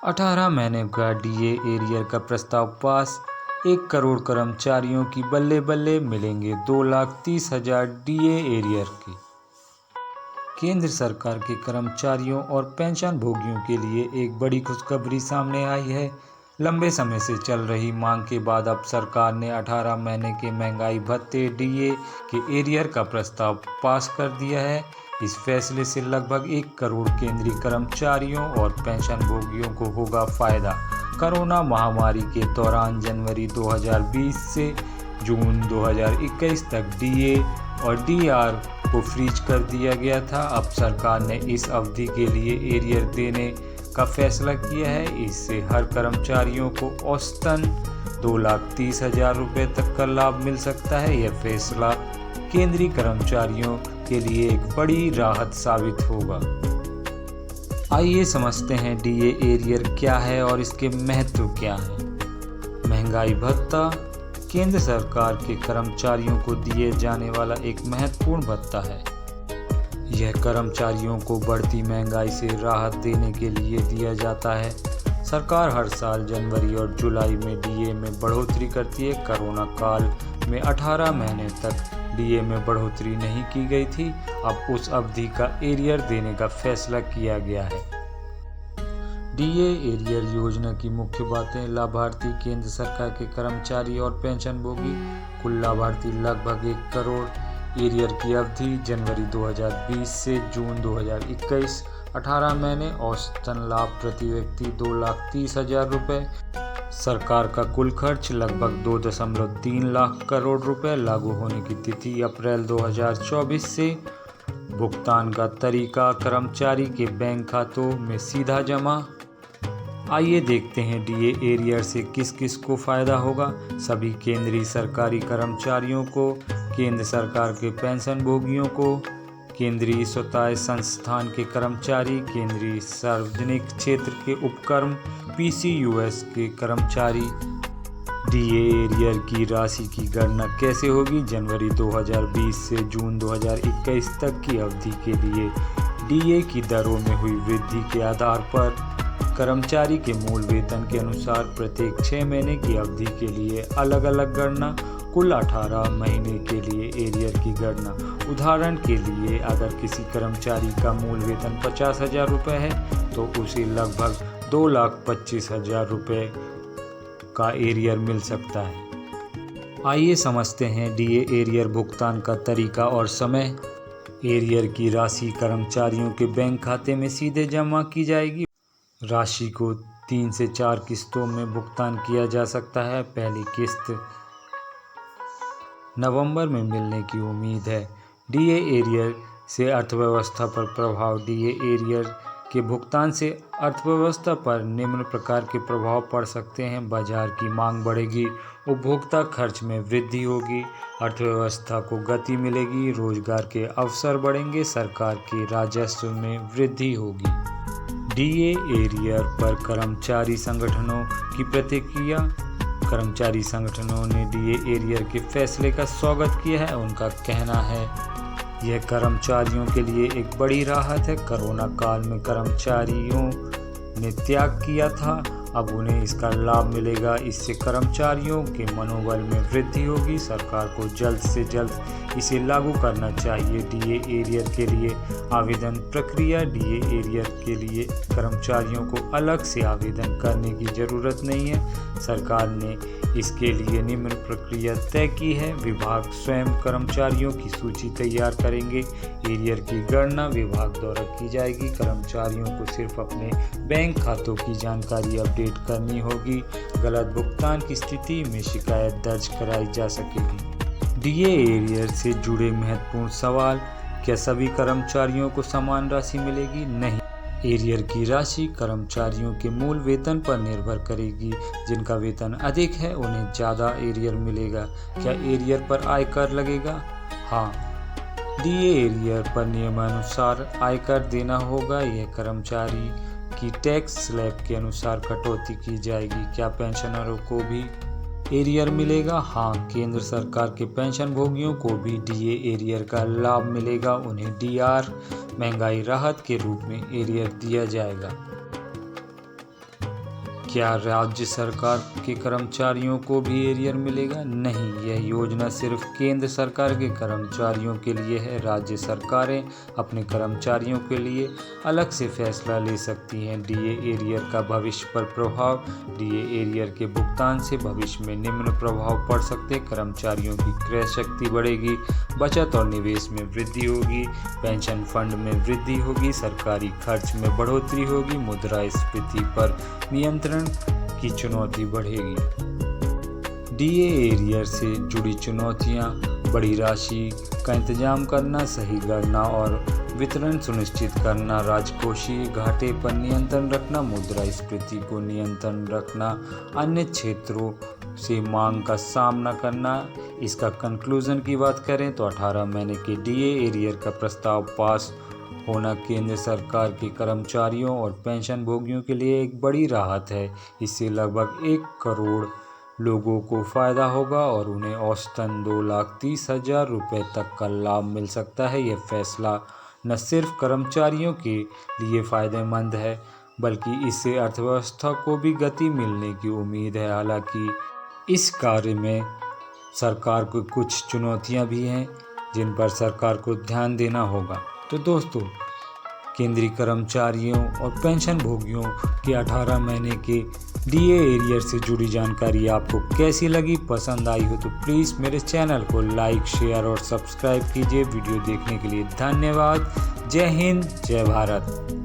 18 महीने का DA arrear का प्रस्ताव पास। 1 करोड़ कर्मचारियों की बल्ले बल्ले, मिलेंगे 2,30,000 डीए एरियर के। केंद्र सरकार के कर्मचारियों और पेंशन भोगियों के लिए एक बड़ी खुशखबरी सामने आई है। लंबे समय से चल रही मांग के बाद अब सरकार ने 18 महीने के महंगाई भत्ते डीए के एरियर का प्रस्ताव पास कर दिया है। इस फैसले से लगभग 1 करोड़ केंद्रीय कर्मचारियों और पेंशन भोगियों को होगा फायदा। कोरोना महामारी के दौरान जनवरी 2020 से जून 2021 तक डीए और डीआर को फ्रीज कर दिया गया था। अब सरकार ने इस अवधि के लिए एरियर देने का फैसला किया है। इससे हर कर्मचारियों को औसतन 2,30,000 रुपये तक का लाभ मिल सकता है। यह फैसला केंद्रीय कर्मचारियों के लिए एक बड़ी राहत साबित होगा। आइए समझते हैं डीए एरियर क्या है और इसके महत्व क्या है। महंगाई भत्ता केंद्र सरकार के कर्मचारियों को दिए जाने वाला एक महत्वपूर्ण भत्ता है। यह कर्मचारियों को बढ़ती महंगाई से राहत देने के लिए दिया जाता है। सरकार हर साल जनवरी और जुलाई में डीए में बढ़ोतरी करती है। कोरोना काल में 18 महीने तक डीए में बढ़ोतरी नहीं की गई थी। अब उस अवधि का एरियर देने का फैसला किया गया है। डीए एरियर योजना की मुख्य बातें। लाभार्थी केंद्र सरकार के कर्मचारी और पेंशन भोगी। कुल लाभार्थी लगभग 1 करोड़। एरियर की अवधि जनवरी 2020 से जून 2021। 18 महीने। औसतन लाभ प्रति व्यक्ति 2,30,000 रुपये। सरकार का कुल खर्च लगभग 2.3 लाख करोड़ रुपए। लागू होने की तिथि अप्रैल 2024 से। भुगतान का तरीका कर्मचारी के बैंक खातों में सीधा जमा। आइए देखते हैं डीए एरियर से किस किस को फायदा होगा। सभी केंद्रीय सरकारी कर्मचारियों को, केंद्र सरकार के पेंशन भोगियों को, केंद्रीय स्वतः संस्थान के कर्मचारी, केंद्रीय सार्वजनिक क्षेत्र के उपक्रम पीसीयूएस के कर्मचारी। डीए एरियर की राशि की गणना कैसे होगी। जनवरी 2020 से जून 2021 तक की अवधि के लिए डीए की दरों में हुई वृद्धि के आधार पर कर्मचारी के मूल वेतन के अनुसार प्रत्येक 6 महीने की अवधि के लिए अलग अलग गणना। कुल 18 महीने के लिए एरियर की गणना। उदाहरण के लिए अगर किसी कर्मचारी का मूल वेतन 50,000 रुपये है तो उसे लगभग 2,25,000 रुपये का एरियर मिल सकता है। आइए समझते हैं डीए एरियर भुगतान का तरीका और समय। एरियर की राशि कर्मचारियों के बैंक खाते में सीधे जमा की जाएगी। राशि को 3 से 4 किस्तों में भुगतान किया जा सकता है। पहली किस्त नवंबर में मिलने की उम्मीद है। डीए एरियर से अर्थव्यवस्था पर प्रभाव। डीए एरियर के भुगतान से अर्थव्यवस्था पर निम्न प्रकार के प्रभाव पड़ सकते हैं। बाजार की मांग बढ़ेगी, उपभोक्ता खर्च में वृद्धि होगी, अर्थव्यवस्था को गति मिलेगी, रोजगार के अवसर बढ़ेंगे, सरकार के राजस्व में वृद्धि होगी। डीए एरियर पर कर्मचारी संगठनों की प्रतिक्रिया। कर्मचारी संगठनों ने डीए एरियर के फैसले का स्वागत किया है। उनका कहना है यह कर्मचारियों के लिए एक बड़ी राहत है। कोरोना काल में कर्मचारियों ने त्याग किया था, अब उन्हें इसका लाभ मिलेगा। इससे कर्मचारियों के मनोबल में वृद्धि होगी। सरकार को जल्द से जल्द इसे लागू करना चाहिए। डीए एरियर के लिए आवेदन प्रक्रिया। डीए एरियर के लिए कर्मचारियों को अलग से आवेदन करने की ज़रूरत नहीं है। सरकार ने इसके लिए निम्न प्रक्रिया तय की है। विभाग स्वयं कर्मचारियों की सूची तैयार करेंगे। एरियर की गणना विभाग द्वारा की जाएगी। कर्मचारियों को सिर्फ अपने बैंक खातों की जानकारी अपडेट करनी होगी। गलत भुगतान की स्थिति में शिकायत दर्ज कराई जा सकेगी। डीए एरियर से जुड़े महत्वपूर्ण सवाल। क्या सभी कर्मचारियों को समान राशि मिलेगी? नहीं। एरियर की राशि कर्मचारियों के मूल वेतन पर निर्भर करेगी। जिनका वेतन अधिक है उन्हें ज़्यादा एरियर मिलेगा। क्या एरियर पर आयकर लगेगा? हाँ, डीए एरियर पर नियमानुसार आयकर देना होगा। यह कर्मचारी की टैक्स स्लैब के अनुसार कटौती की जाएगी। क्या पेंशनरों को भी एरियर मिलेगा? हाँ, केंद्र सरकार के पेंशन भोगियों को भी डीए एरियर का लाभ मिलेगा। उन्हें डीआर महंगाई राहत के रूप में एरियर दिया जाएगा। क्या राज्य सरकार के कर्मचारियों को भी एरियर मिलेगा? नहीं, यह योजना सिर्फ केंद्र सरकार के कर्मचारियों के लिए है। राज्य सरकारें अपने कर्मचारियों के लिए अलग से फैसला ले सकती हैं। डीए एरियर का भविष्य पर प्रभाव। डीए एरियर के भुगतान से भविष्य में निम्न प्रभाव पड़ सकते हैं। कर्मचारियों की क्रय शक्ति बढ़ेगी, बचत और निवेश में वृद्धि होगी, पेंशन फंड में वृद्धि होगी, सरकारी खर्च में बढ़ोतरी होगी, मुद्रास्फीति पर नियंत्रण की चुनौती बढ़ेगी। डीए एरियर से जुड़ी चुनौतियां: बड़ी राशि का इंतजाम करना, सही गणना और वितरण सुनिश्चित करना, राजकोषीय घाटे पर नियंत्रण रखना, मुद्रास्फीति को नियंत्रण रखना, अन्य क्षेत्रों से मांग का सामना करना। इसका कंक्लूजन की बात करें तो 18 महीने के डीए एरियर का प्रस्ताव पास होना केंद्र सरकार के कर्मचारियों और पेंशन भोगियों के लिए एक बड़ी राहत है। इससे लगभग 1 करोड़ लोगों को फ़ायदा होगा और उन्हें औसतन 2,30,000 रुपये तक का लाभ मिल सकता है। यह फैसला न सिर्फ कर्मचारियों के लिए फ़ायदेमंद है, बल्कि इससे अर्थव्यवस्था को भी गति मिलने की उम्मीद है। हालांकि इस कार्य में सरकार को कुछ चुनौतियां भी हैं जिन पर सरकार को ध्यान देना होगा। तो दोस्तों, केंद्रीय कर्मचारियों और पेंशन भोगियों के 18 महीने के डीए एरियर से जुड़ी जानकारी आपको कैसी लगी? पसंद आई हो तो प्लीज़ मेरे चैनल को लाइक, शेयर और सब्सक्राइब कीजिए। वीडियो देखने के लिए धन्यवाद। जय हिंद, जय भारत।